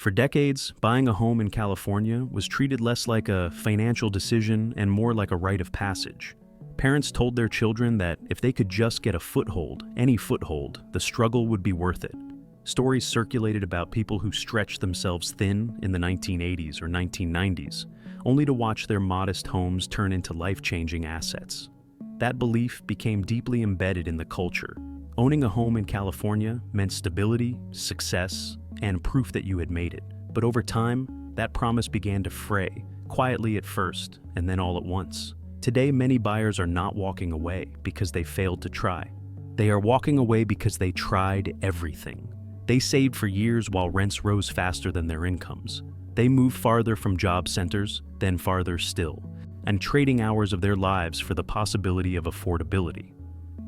For decades, buying a home in California was treated less like a financial decision and more like a rite of passage. Parents told their children that if they could just get a foothold, any foothold, the struggle would be worth it. Stories circulated about people who stretched themselves thin in the 1980s or 1990s, only to watch their modest homes turn into life-changing assets. That belief became deeply embedded in the culture. Owning a home in California meant stability, success, and proof that you had made it. But over time, that promise began to fray, quietly at first, and then all at once. Today, many buyers are not walking away because they failed to try. They are walking away because they tried everything. They saved for years while rents rose faster than their incomes. They moved farther from job centers, then farther still, and trading hours of their lives for the possibility of affordability.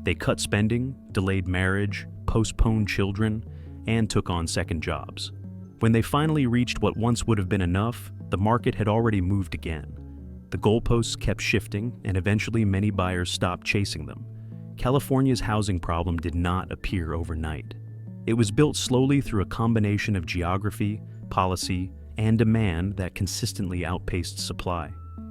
They cut spending, delayed marriage, postponed children, and took on second jobs. When they finally reached what once would have been enough, the market had already moved again. The goalposts kept shifting, and eventually many buyers stopped chasing them. California's housing problem did not appear overnight. It was built slowly through a combination of geography, policy, and demand that consistently outpaced supply.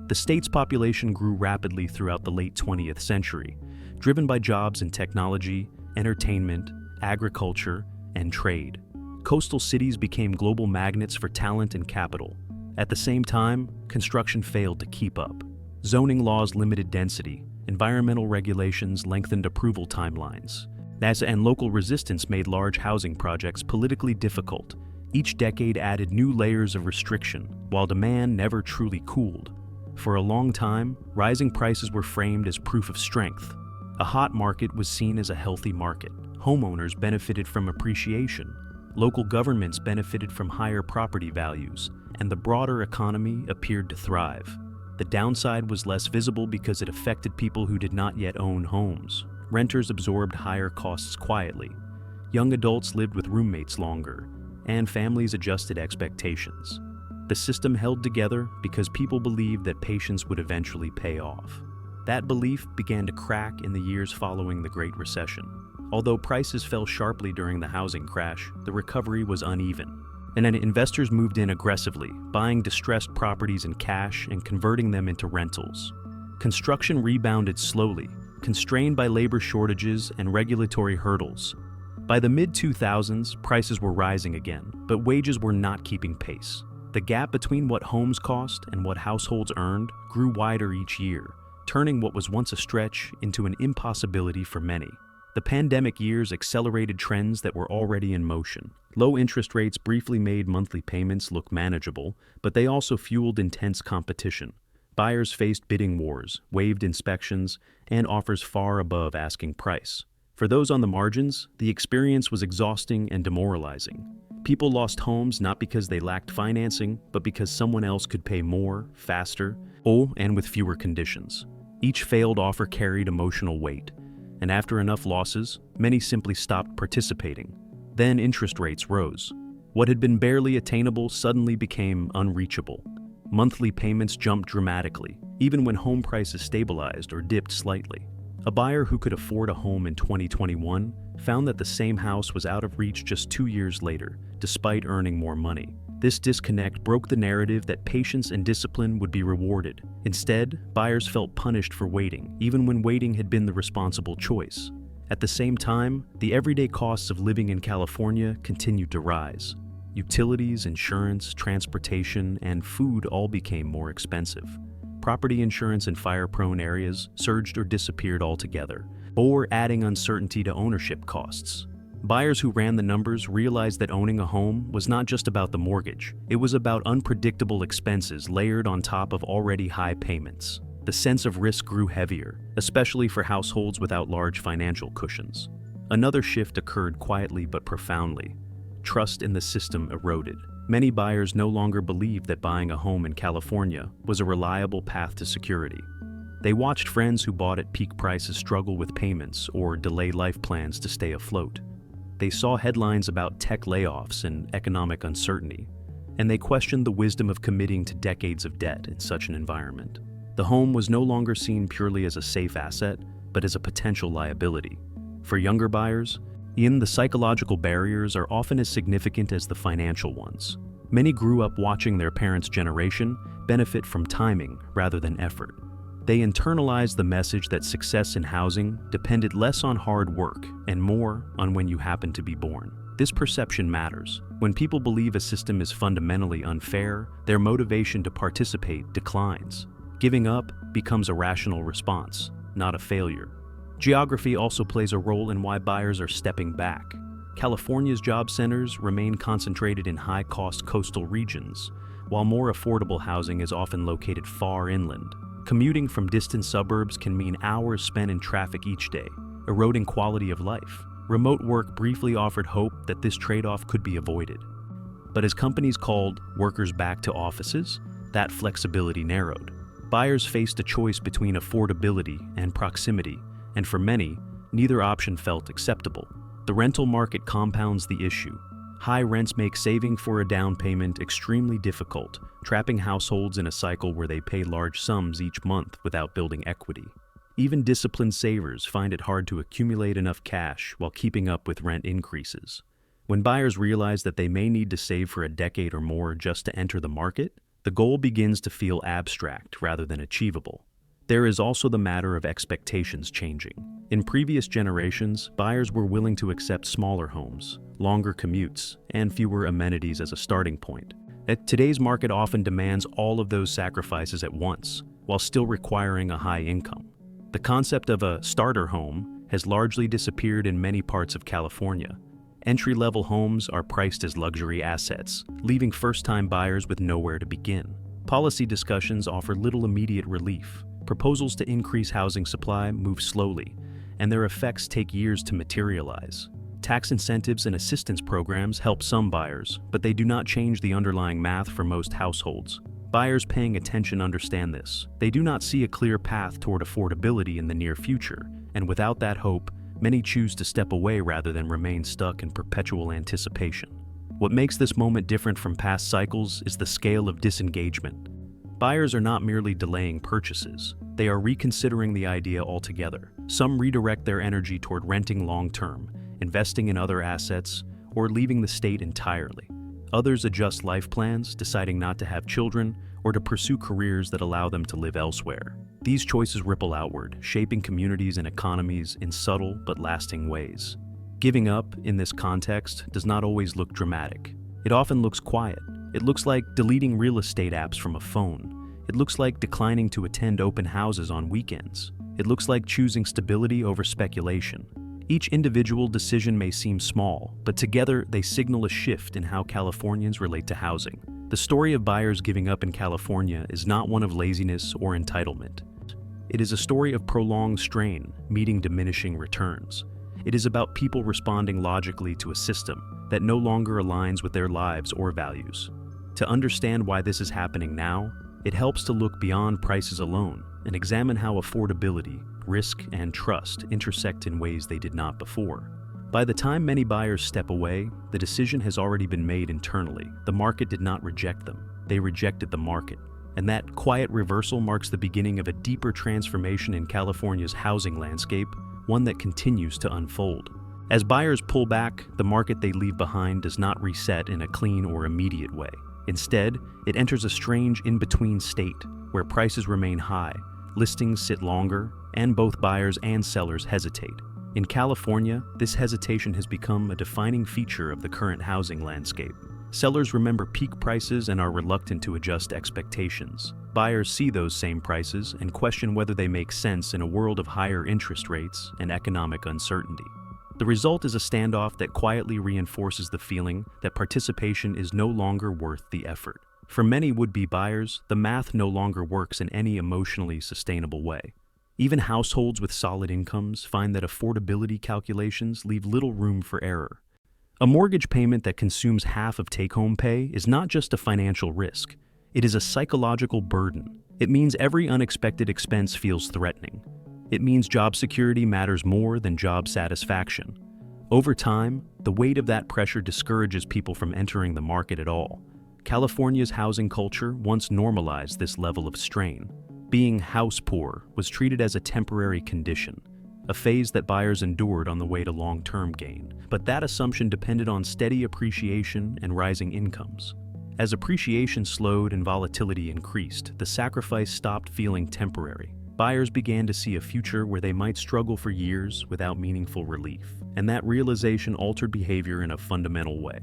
The state's population grew rapidly throughout the late 20th century, driven by jobs in technology, entertainment, agriculture, and trade. Coastal cities became global magnets for talent and capital. At the same time, construction failed to keep up. Zoning laws limited density, environmental regulations lengthened approval timelines, and local resistance made large housing projects politically difficult. Each decade added new layers of restriction, while demand never truly cooled. For a long time, rising prices were framed as proof of strength. A hot market was seen as a healthy market. Homeowners benefited from appreciation. Local governments benefited from higher property values, and the broader economy appeared to thrive. The downside was less visible because it affected people who did not yet own homes. Renters absorbed higher costs quietly. Young adults lived with roommates longer, and families adjusted expectations. The system held together because people believed that patience would eventually pay off. That belief began to crack in the years following the Great Recession. Although prices fell sharply during the housing crash, the recovery was uneven. And then investors moved in aggressively, buying distressed properties in cash and converting them into rentals. Construction rebounded slowly, constrained by labor shortages and regulatory hurdles. By the mid-2000s, prices were rising again, but wages were not keeping pace. The gap between what homes cost and what households earned grew wider each year, turning what was once a stretch into an impossibility for many. The pandemic years accelerated trends that were already in motion. Low interest rates briefly made monthly payments look manageable, but they also fueled intense competition. Buyers faced bidding wars, waived inspections, and offers far above asking price. For those on the margins, the experience was exhausting and demoralizing. People lost homes not because they lacked financing, but because someone else could pay more, faster, and with fewer conditions. Each failed offer carried emotional weight, and after enough losses, many simply stopped participating. Then interest rates rose. What had been barely attainable suddenly became unreachable. Monthly payments jumped dramatically, even when home prices stabilized or dipped slightly. A buyer who could afford a home in 2021 found that the same house was out of reach just 2 years later, despite earning more money. This disconnect broke the narrative that patience and discipline would be rewarded. Instead, buyers felt punished for waiting, even when waiting had been the responsible choice. At the same time, the everyday costs of living in California continued to rise. Utilities, insurance, transportation, and food all became more expensive. Property insurance in fire-prone areas surged or disappeared altogether, or adding uncertainty to ownership costs. Buyers who ran the numbers realized that owning a home was not just about the mortgage. It was about unpredictable expenses layered on top of already high payments. The sense of risk grew heavier, especially for households without large financial cushions. Another shift occurred quietly but profoundly. Trust in the system eroded. Many buyers no longer believed that buying a home in California was a reliable path to security. They watched friends who bought at peak prices struggle with payments or delay life plans to stay afloat. They saw headlines about tech layoffs and economic uncertainty, and they questioned the wisdom of committing to decades of debt in such an environment. The home was no longer seen purely as a safe asset, but as a potential liability. For younger buyers, the psychological barriers are often as significant as the financial ones. Many grew up watching their parents' generation benefit from timing rather than effort. They internalized the message that success in housing depended less on hard work and more on when you happened to be born. This perception matters. When people believe a system is fundamentally unfair, their motivation to participate declines. Giving up becomes a rational response, not a failure. Geography also plays a role in why buyers are stepping back. California's job centers remain concentrated in high-cost coastal regions, while more affordable housing is often located far inland. Commuting from distant suburbs can mean hours spent in traffic each day, eroding quality of life. Remote work briefly offered hope that this trade-off could be avoided. But as companies called workers back to offices, that flexibility narrowed. Buyers faced a choice between affordability and proximity, and for many, neither option felt acceptable. The rental market compounds the issue. High rents make saving for a down payment extremely difficult, trapping households in a cycle where they pay large sums each month without building equity. Even disciplined savers find it hard to accumulate enough cash while keeping up with rent increases. When buyers realize that they may need to save for a decade or more just to enter the market, the goal begins to feel abstract rather than achievable. There is also the matter of expectations changing. In previous generations, buyers were willing to accept smaller homes, longer commutes, and fewer amenities as a starting point. Today's market often demands all of those sacrifices at once, while still requiring a high income. The concept of a starter home has largely disappeared in many parts of California. Entry-level homes are priced as luxury assets, leaving first-time buyers with nowhere to begin. Policy discussions offer little immediate relief. Proposals to increase housing supply move slowly, and their effects take years to materialize. Tax incentives and assistance programs help some buyers, but they do not change the underlying math for most households. Buyers paying attention understand this. They do not see a clear path toward affordability in the near future, and without that hope, many choose to step away rather than remain stuck in perpetual anticipation. What makes this moment different from past cycles is the scale of disengagement. Buyers are not merely delaying purchases, they are reconsidering the idea altogether. Some redirect their energy toward renting long-term, investing in other assets, or leaving the state entirely. Others adjust life plans, deciding not to have children, or to pursue careers that allow them to live elsewhere. These choices ripple outward, shaping communities and economies in subtle but lasting ways. Giving up, in this context, does not always look dramatic. It often looks quiet. It looks like deleting real estate apps from a phone. It looks like declining to attend open houses on weekends. It looks like choosing stability over speculation. Each individual decision may seem small, but together they signal a shift in how Californians relate to housing. The story of buyers giving up in California is not one of laziness or entitlement. It is a story of prolonged strain, meeting diminishing returns. It is about people responding logically to a system that no longer aligns with their lives or values. To understand why this is happening now, it helps to look beyond prices alone and examine how affordability, risk, and trust intersect in ways they did not before. By the time many buyers step away, the decision has already been made internally. The market did not reject them. They rejected the market. And that quiet reversal marks the beginning of a deeper transformation in California's housing landscape, one that continues to unfold. As buyers pull back, the market they leave behind does not reset in a clean or immediate way. Instead, it enters a strange in-between state where prices remain high, listings sit longer, and both buyers and sellers hesitate. In California, this hesitation has become a defining feature of the current housing landscape. Sellers remember peak prices and are reluctant to adjust expectations. Buyers see those same prices and question whether they make sense in a world of higher interest rates and economic uncertainty. The result is a standoff that quietly reinforces the feeling that participation is no longer worth the effort. For many would-be buyers, the math no longer works in any emotionally sustainable way. Even households with solid incomes find that affordability calculations leave little room for error. A mortgage payment that consumes half of take-home pay is not just a financial risk. It is a psychological burden. It means every unexpected expense feels threatening. It means job security matters more than job satisfaction. Over time, the weight of that pressure discourages people from entering the market at all. California's housing culture once normalized this level of strain. Being house poor was treated as a temporary condition, a phase that buyers endured on the way to long-term gain. But that assumption depended on steady appreciation and rising incomes. As appreciation slowed and volatility increased, the sacrifice stopped feeling temporary. Buyers began to see a future where they might struggle for years without meaningful relief, and that realization altered behavior in a fundamental way.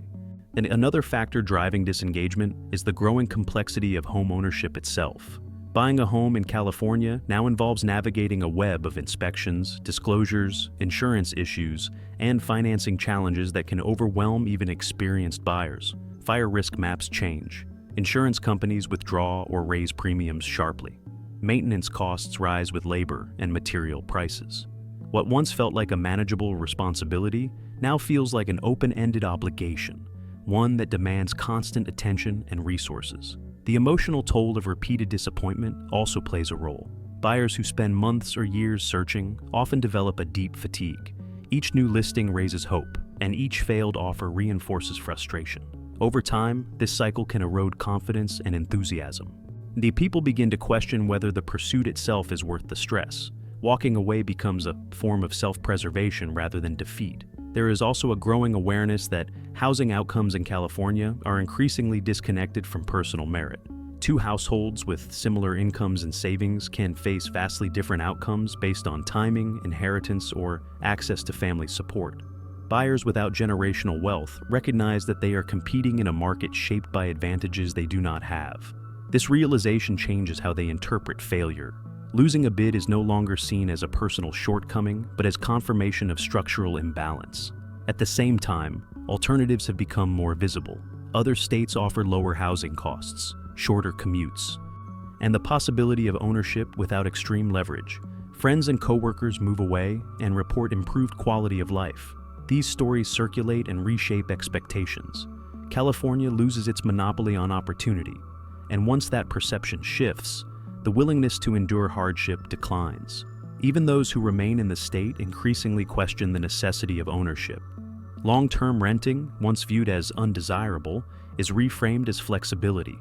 And another factor driving disengagement is the growing complexity of homeownership itself. Buying a home in California now involves navigating a web of inspections, disclosures, insurance issues, and financing challenges that can overwhelm even experienced buyers. Fire risk maps change. Insurance companies withdraw or raise premiums sharply. Maintenance costs rise with labor and material prices. What once felt like a manageable responsibility now feels like an open-ended obligation, one that demands constant attention and resources. The emotional toll of repeated disappointment also plays a role. Buyers who spend months or years searching often develop a deep fatigue. Each new listing raises hope, and each failed offer reinforces frustration. Over time, this cycle can erode confidence and enthusiasm. The people begin to question whether the pursuit itself is worth the stress. Walking away becomes a form of self-preservation rather than defeat. There is also a growing awareness that housing outcomes in California are increasingly disconnected from personal merit. Two households with similar incomes and savings can face vastly different outcomes based on timing, inheritance, or access to family support. Buyers without generational wealth recognize that they are competing in a market shaped by advantages they do not have. This realization changes how they interpret failure. Losing a bid is no longer seen as a personal shortcoming, but as confirmation of structural imbalance. At the same time, alternatives have become more visible. Other states offer lower housing costs, shorter commutes, and the possibility of ownership without extreme leverage. Friends and coworkers move away and report improved quality of life. These stories circulate and reshape expectations. California loses its monopoly on opportunity, and once that perception shifts, the willingness to endure hardship declines. Even those who remain in the state increasingly question the necessity of ownership. Long-term renting, once viewed as undesirable, is reframed as flexibility.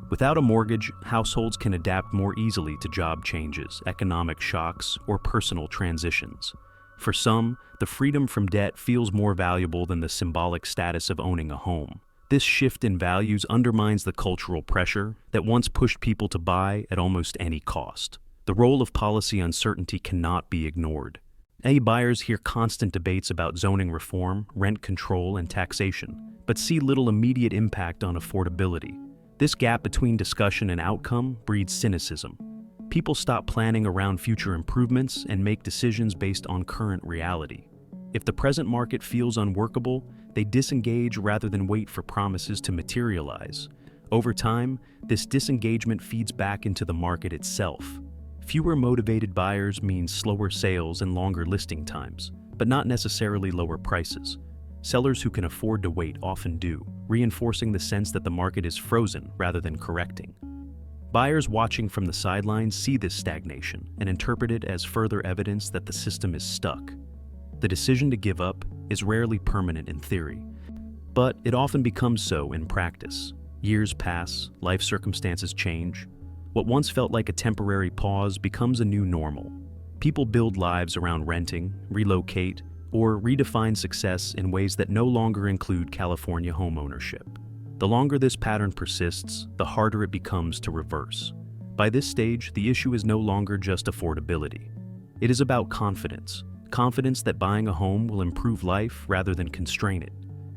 Without a mortgage, households can adapt more easily to job changes, economic shocks, or personal transitions. For some, the freedom from debt feels more valuable than the symbolic status of owning a home. This shift in values undermines the cultural pressure that once pushed people to buy at almost any cost. The role of policy uncertainty cannot be ignored. Many buyers hear constant debates about zoning reform, rent control, and taxation, but see little immediate impact on affordability. This gap between discussion and outcome breeds cynicism. People stop planning around future improvements and make decisions based on current reality. If the present market feels unworkable, they disengage rather than wait for promises to materialize. Over time, this disengagement feeds back into the market itself. Fewer motivated buyers means slower sales and longer listing times, but not necessarily lower prices. Sellers who can afford to wait often do, reinforcing the sense that the market is frozen rather than correcting. Buyers watching from the sidelines see this stagnation and interpret it as further evidence that the system is stuck. The decision to give up is rarely permanent in theory, but it often becomes so in practice. Years pass, life circumstances change. What once felt like a temporary pause becomes a new normal. People build lives around renting, relocate, or redefine success in ways that no longer include California homeownership. The longer this pattern persists, the harder it becomes to reverse. By this stage, the issue is no longer just affordability. It is about confidence. Confidence that buying a home will improve life rather than constrain it.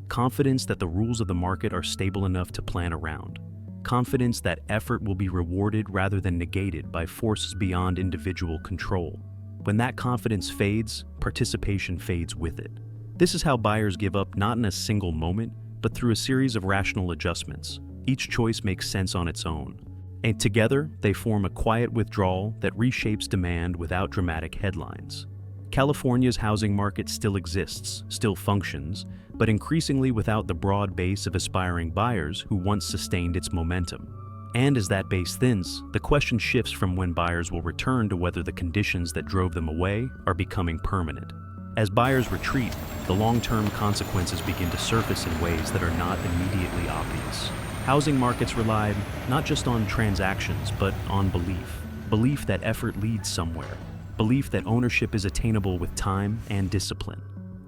Confidence that the rules of the market are stable enough to plan around. Confidence that effort will be rewarded rather than negated by forces beyond individual control. When that confidence fades, participation fades with it. This is how buyers give up not in a single moment, but through a series of rational adjustments. Each choice makes sense on its own. And together, they form a quiet withdrawal that reshapes demand without dramatic headlines. California's housing market still exists, still functions, but increasingly without the broad base of aspiring buyers who once sustained its momentum. And as that base thins, the question shifts from when buyers will return to whether the conditions that drove them away are becoming permanent. As buyers retreat, the long-term consequences begin to surface in ways that are not immediately obvious. Housing markets rely not just on transactions, but on belief. Belief that effort leads somewhere. Belief that ownership is attainable with time and discipline.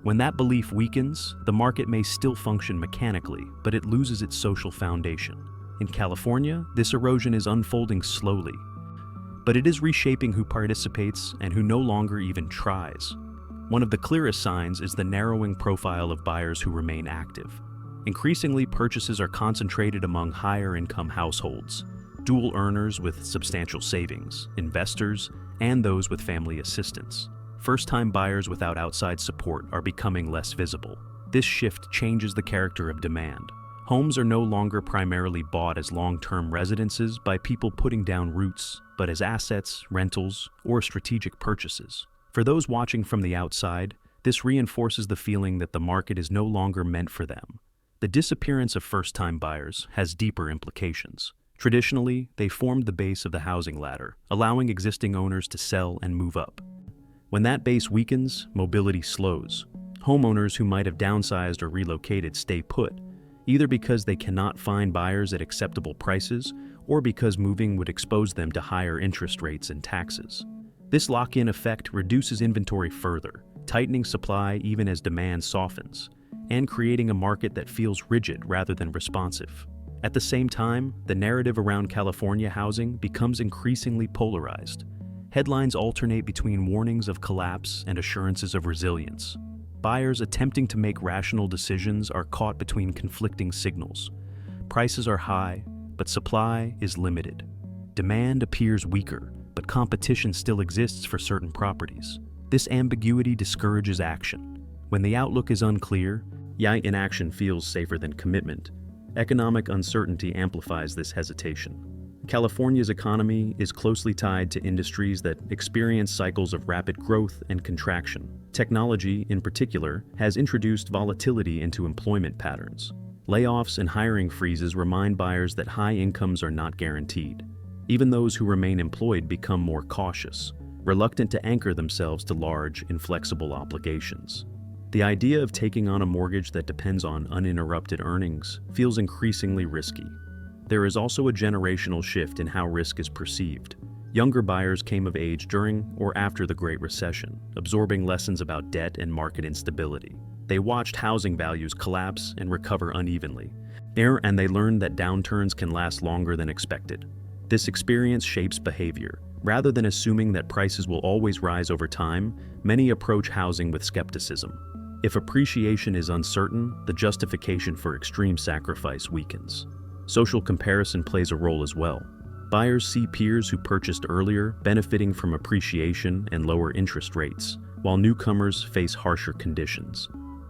When that belief weakens, the market may still function mechanically, but it loses its social foundation. In California, this erosion is unfolding slowly, but it is reshaping who participates and who no longer even tries. One of the clearest signs is the narrowing profile of buyers who remain active. Increasingly, purchases are concentrated among higher-income households, dual earners with substantial savings, investors, and those with family assistance. First-time buyers without outside support are becoming less visible. This shift changes the character of demand. Homes are no longer primarily bought as long-term residences by people putting down roots, but as assets, rentals, or strategic purchases. For those watching from the outside, this reinforces the feeling that the market is no longer meant for them. The disappearance of first-time buyers has deeper implications. Traditionally, they formed the base of the housing ladder, allowing existing owners to sell and move up. When that base weakens, mobility slows. Homeowners who might have downsized or relocated stay put, either because they cannot find buyers at acceptable prices or because moving would expose them to higher interest rates and taxes. This lock-in effect reduces inventory further, tightening supply even as demand softens, and creating a market that feels rigid rather than responsive. At the same time, the narrative around California housing becomes increasingly polarized. Headlines alternate between warnings of collapse and assurances of resilience. Buyers attempting to make rational decisions are caught between conflicting signals. Prices are high, but supply is limited. Demand appears weaker, but competition still exists for certain properties. This ambiguity discourages action. When the outlook is unclear, yet inaction feels safer than commitment. Economic uncertainty amplifies this hesitation. California's economy is closely tied to industries that experience cycles of rapid growth and contraction. Technology, in particular, has introduced volatility into employment patterns. Layoffs and hiring freezes remind buyers that high incomes are not guaranteed. Even those who remain employed become more cautious, reluctant to anchor themselves to large, inflexible obligations. The idea of taking on a mortgage that depends on uninterrupted earnings feels increasingly risky. There is also a generational shift in how risk is perceived. Younger buyers came of age during or after the Great Recession, absorbing lessons about debt and market instability. They watched housing values collapse and recover unevenly, and they learned that downturns can last longer than expected. This experience shapes behavior. Rather than assuming that prices will always rise over time, many approach housing with skepticism. If appreciation is uncertain, the justification for extreme sacrifice weakens. Social comparison plays a role as well. Buyers see peers who purchased earlier benefiting from appreciation and lower interest rates, while newcomers face harsher conditions.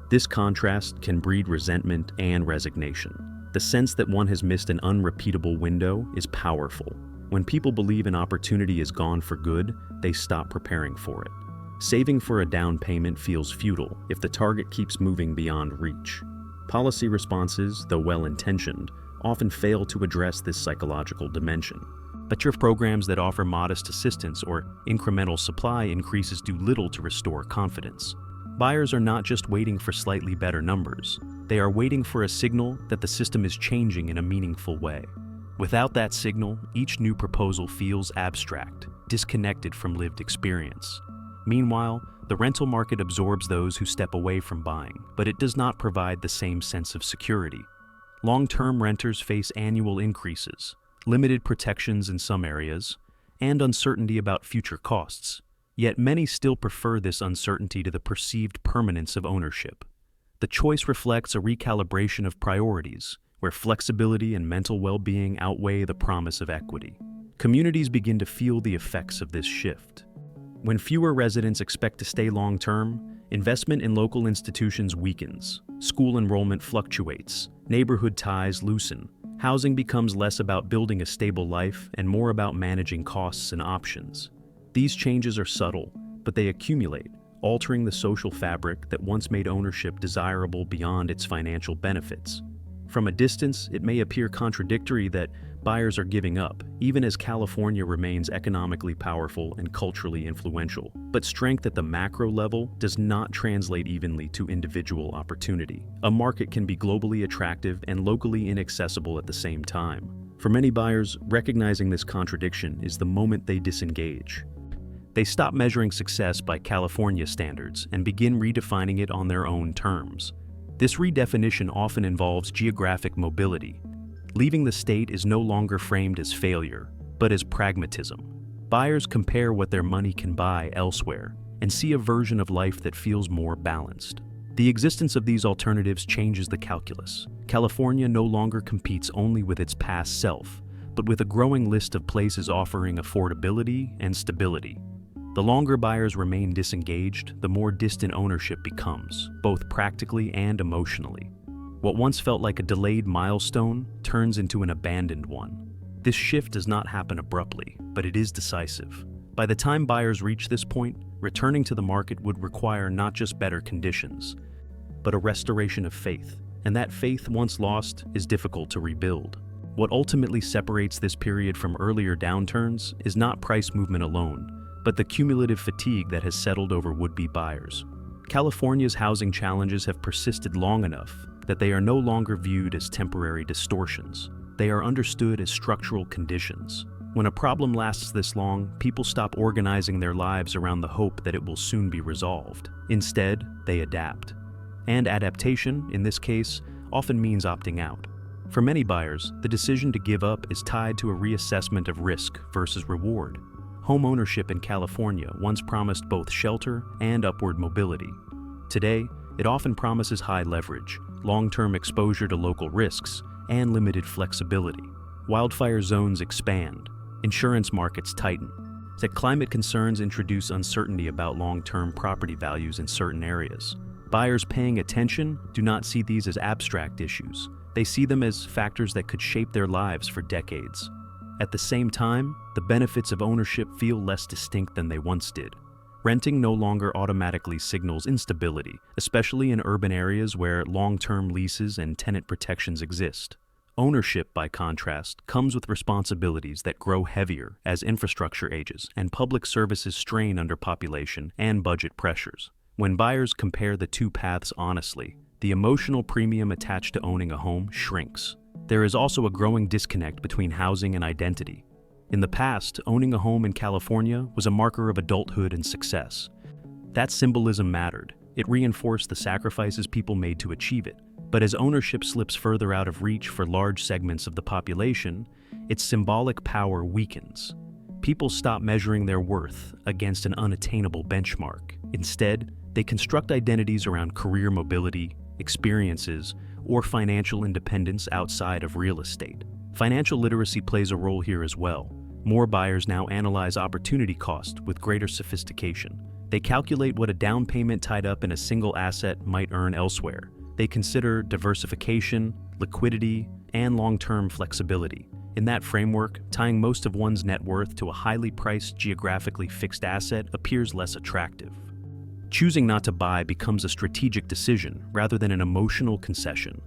This contrast can breed resentment and resignation. The sense that one has missed an unrepeatable window is powerful. When people believe an opportunity is gone for good, they stop preparing for it. Saving for a down payment feels futile if the target keeps moving beyond reach. Policy responses, though well-intentioned, often fail to address this psychological dimension. But your programs that offer modest assistance or incremental supply increases do little to restore confidence. Buyers are not just waiting for slightly better numbers. They are waiting for a signal that the system is changing in a meaningful way. Without that signal, each new proposal feels abstract, disconnected from lived experience. Meanwhile, the rental market absorbs those who step away from buying, but it does not provide the same sense of security. Long-term renters face annual increases, limited protections in some areas, and uncertainty about future costs. Yet many still prefer this uncertainty to the perceived permanence of ownership. The choice reflects a recalibration of priorities, where flexibility and mental well-being outweigh the promise of equity. Communities begin to feel the effects of this shift. When fewer residents expect to stay long-term, investment in local institutions weakens, school enrollment fluctuates, neighborhood ties loosen. Housing becomes less about building a stable life and more about managing costs and options. These changes are subtle, but they accumulate, altering the social fabric that once made ownership desirable beyond its financial benefits. From a distance, it may appear contradictory that buyers are giving up, even as California remains economically powerful and culturally influential. But strength at the macro level does not translate evenly to individual opportunity. A market can be globally attractive and locally inaccessible at the same time. For many buyers, recognizing this contradiction is the moment they disengage. They stop measuring success by California standards and begin redefining it on their own terms. This redefinition often involves geographic mobility. Leaving the state is no longer framed as failure, but as pragmatism. Buyers compare what their money can buy elsewhere and see a version of life that feels more balanced. The existence of these alternatives changes the calculus. California no longer competes only with its past self, but with a growing list of places offering affordability and stability. The longer buyers remain disengaged, the more distant ownership becomes, both practically and emotionally. What once felt like a delayed milestone turns into an abandoned one. This shift does not happen abruptly, but it is decisive. By the time buyers reach this point, returning to the market would require not just better conditions, but a restoration of faith. And that faith, once lost, is difficult to rebuild. What ultimately separates this period from earlier downturns is not price movement alone, but the cumulative fatigue that has settled over would-be buyers. California's housing challenges have persisted long enough that they are no longer viewed as temporary distortions. They are understood as structural conditions. When a problem lasts this long, people stop organizing their lives around the hope that it will soon be resolved. Instead, they adapt. And adaptation, in this case, often means opting out. For many buyers, the decision to give up is tied to a reassessment of risk versus reward. Homeownership in California once promised both shelter and upward mobility. Today, it often promises high leverage, long-term exposure to local risks, and limited flexibility. Wildfire zones expand, insurance markets tighten. That climate concerns introduce uncertainty about long-term property values in certain areas. Buyers paying attention do not see these as abstract issues. They see them as factors that could shape their lives for decades. At the same time, the benefits of ownership feel less distinct than they once did. Renting no longer automatically signals instability, especially in urban areas where long-term leases and tenant protections exist. Ownership, by contrast, comes with responsibilities that grow heavier as infrastructure ages and public services strain under population and budget pressures. When buyers compare the two paths honestly, the emotional premium attached to owning a home shrinks. There is also a growing disconnect between housing and identity. In the past, owning a home in California was a marker of adulthood and success. That symbolism mattered. It reinforced the sacrifices people made to achieve it. But as ownership slips further out of reach for large segments of the population, its symbolic power weakens. People stop measuring their worth against an unattainable benchmark. Instead, they construct identities around career mobility, experiences, or financial independence outside of real estate. Financial literacy plays a role here as well. More buyers now analyze opportunity cost with greater sophistication. They calculate what a down payment tied up in a single asset might earn elsewhere. They consider diversification, liquidity, and long-term flexibility. In that framework, tying most of one's net worth to a highly priced, geographically fixed asset appears less attractive. Choosing not to buy becomes a strategic decision rather than an emotional concession.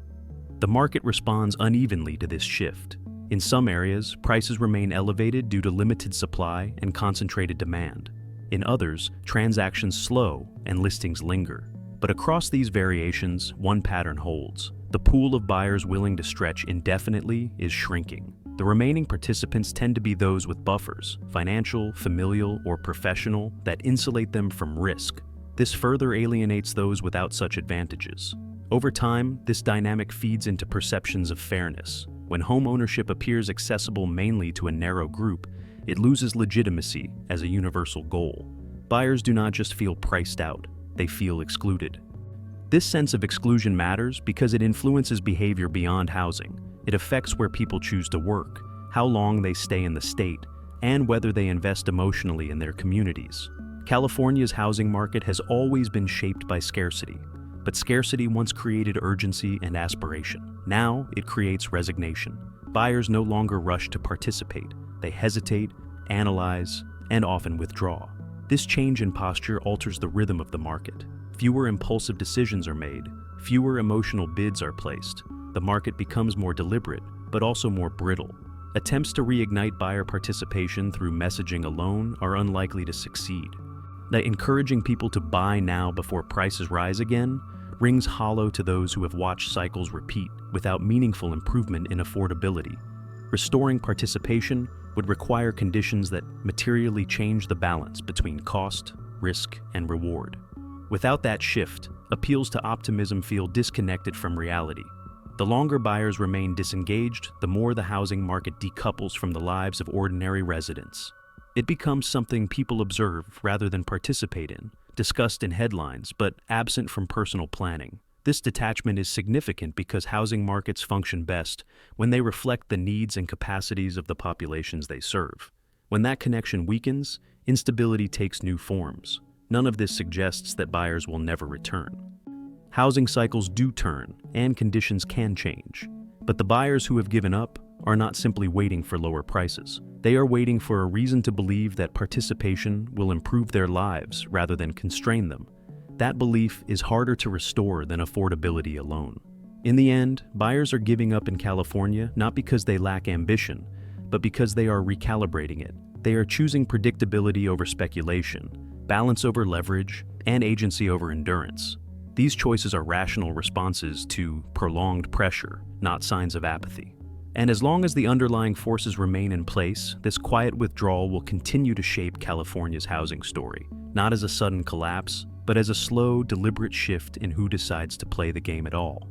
The market responds unevenly to this shift. In some areas, prices remain elevated due to limited supply and concentrated demand. In others, transactions slow and listings linger. But across these variations, one pattern holds. The pool of buyers willing to stretch indefinitely is shrinking. The remaining participants tend to be those with buffers, financial, familial, or professional, that insulate them from risk. This further alienates those without such advantages. Over time, this dynamic feeds into perceptions of fairness. When home ownership appears accessible mainly to a narrow group, it loses legitimacy as a universal goal. Buyers do not just feel priced out, they feel excluded. This sense of exclusion matters because it influences behavior beyond housing. It affects where people choose to work, how long they stay in the state, and whether they invest emotionally in their communities. California's housing market has always been shaped by scarcity, but scarcity once created urgency and aspiration. Now it creates resignation. Buyers no longer rush to participate. They hesitate, analyze, and often withdraw. This change in posture alters the rhythm of the market. Fewer impulsive decisions are made, fewer emotional bids are placed. The market becomes more deliberate, but also more brittle. Attempts to reignite buyer participation through messaging alone are unlikely to succeed. Encouraging people to buy now before prices rise again rings hollow to those who have watched cycles repeat without meaningful improvement in affordability. Restoring participation would require conditions that materially change the balance between cost, risk, and reward. Without that shift, appeals to optimism feel disconnected from reality. The longer buyers remain disengaged, the more the housing market decouples from the lives of ordinary residents. It becomes something people observe rather than participate in, discussed in headlines, but absent from personal planning. This detachment is significant because housing markets function best when they reflect the needs and capacities of the populations they serve. When that connection weakens, instability takes new forms. None of this suggests that buyers will never return. Housing cycles do turn, and conditions can change. But the buyers who have given up are not simply waiting for lower prices. They are waiting for a reason to believe that participation will improve their lives rather than constrain them. That belief is harder to restore than affordability alone. In the end, buyers are giving up in California not because they lack ambition, but because they are recalibrating it. They are choosing predictability over speculation, balance over leverage, and agency over endurance. These choices are rational responses to prolonged pressure, not signs of apathy. And as long as the underlying forces remain in place, this quiet withdrawal will continue to shape California's housing story, not as a sudden collapse, but as a slow, deliberate shift in who decides to play the game at all.